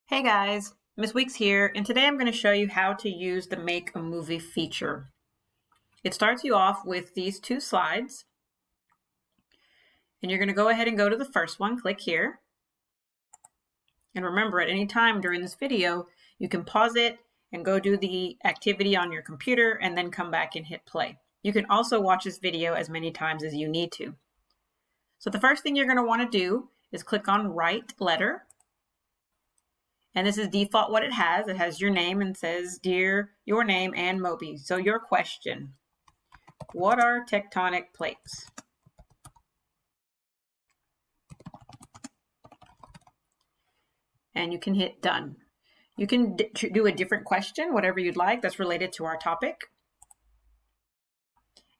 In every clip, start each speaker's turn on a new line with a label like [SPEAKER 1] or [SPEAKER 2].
[SPEAKER 1] Hey guys, Miss Weeks here, and today I'm going to show you how to use the Make a Movie feature. It starts you off with these two slides, and you're going to go ahead and go to the first one, click here. And remember, at any time during this video, you can pause it and go do the activity on your computer and then come back and hit play. You can also watch this video as many times as you need to. So the first thing you're going to want to do is click on Write Letter. And this is default what it has. It has your name and says, Dear, your name and Moby. So your question, what are tectonic plates? And you can hit done. You can do a different question, whatever you'd like, that's related to our topic.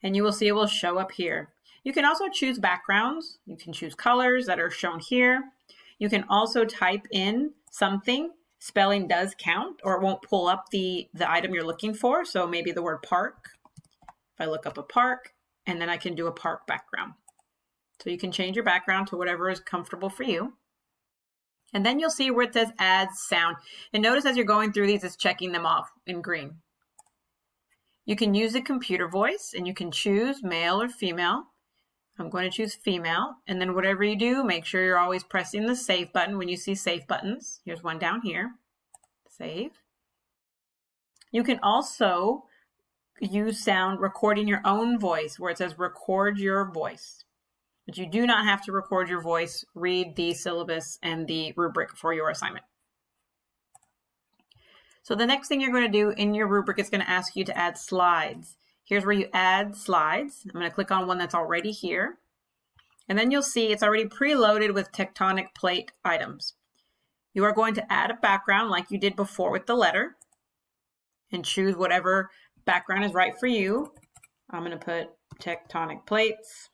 [SPEAKER 1] And you will see it will show up here. You can also choose backgrounds. You can choose colors that are shown here. You can also type in something. Spelling does count, or it won't pull up the item you're looking for. So maybe the word park. If I look up a park, and then I can do a park background. So you can change your background to whatever is comfortable for you. And then you'll see where it says add sound. And notice as you're going through these, it's checking them off in green. You can use the computer voice, and you can choose male or female. I'm going to choose female, and then whatever you do, make sure you're always pressing the save button when you see save buttons. Here's one down here, save. You can also use sound recording your own voice where it says record your voice, but you do not have to record your voice. Read the syllabus and the rubric for your assignment. So the next thing you're going to do in your rubric is going to ask you to add slides. Here's where you add slides. I'm going to click on one that's already here. And then you'll see it's already preloaded with tectonic plate items. You are going to add a background like you did before with the letter and choose whatever background is right for you. I'm going to put tectonic plates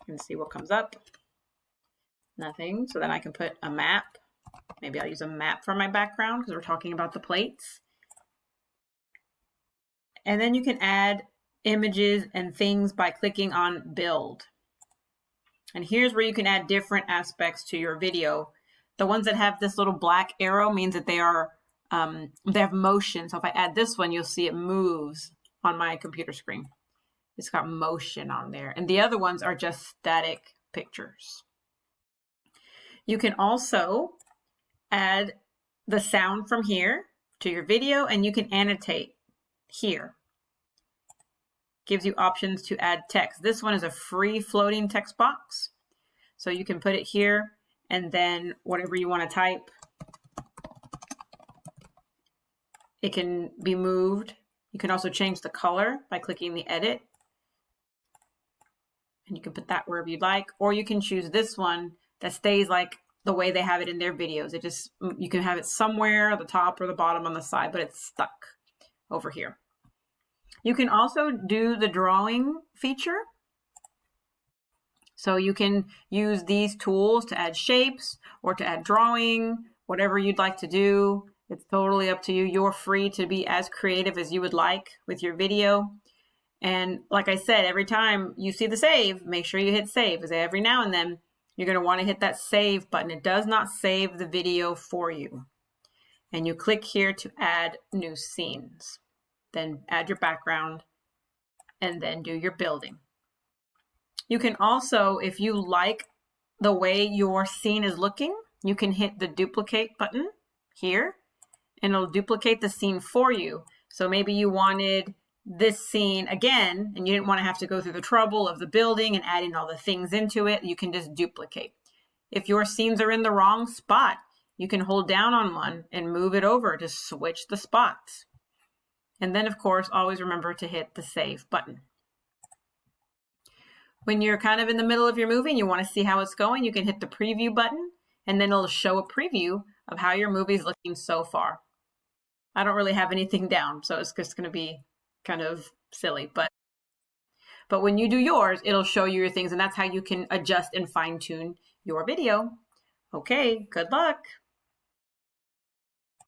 [SPEAKER 1] and see what comes up. Nothing. So then I can put a map. Maybe I'll use a map for my background because we're talking about the plates. And then you can add images and things by clicking on build. And here's where you can add different aspects to your video. The ones that have this little black arrow means that they have motion. So if I add this one, you'll see it moves on my computer screen. It's got motion on there. And the other ones are just static pictures. You can also add the sound from here to your video, and you can annotate here. Gives you options to add text. This one is a free floating text box. So you can put it here, and then whatever you want to type, it can be moved. You can also change the color by clicking the edit. And you can put that wherever you'd like, or you can choose this one that stays like the way they have it in their videos. You can have it somewhere at the top or the bottom on the side, but it's stuck over here. You can also do the drawing feature. So you can use these tools to add shapes or to add drawing, whatever you'd like to do. It's totally up to you. You're free to be as creative as you would like with your video. And like I said, every time you see the save, make sure you hit save, because every now and then you're going to want to hit that save button. It does not save the video for you. And you click here to add new scenes. Then add your background, and then do your building. You can also, if you like the way your scene is looking, you can hit the duplicate button here, and it'll duplicate the scene for you. So maybe you wanted this scene again, and you didn't want to have to go through the trouble of the building and adding all the things into it. You can just duplicate. If your scenes are in the wrong spot, you can hold down on one and move it over to switch the spots. And then, of course, always remember to hit the save button. When you're kind of in the middle of your movie and you want to see how it's going, you can hit the preview button, and then it'll show a preview of how your movie is looking so far. I don't really have anything down, so it's just going to be kind of silly. But when you do yours, it'll show you your things, and that's how you can adjust and fine-tune your video. Okay, good luck.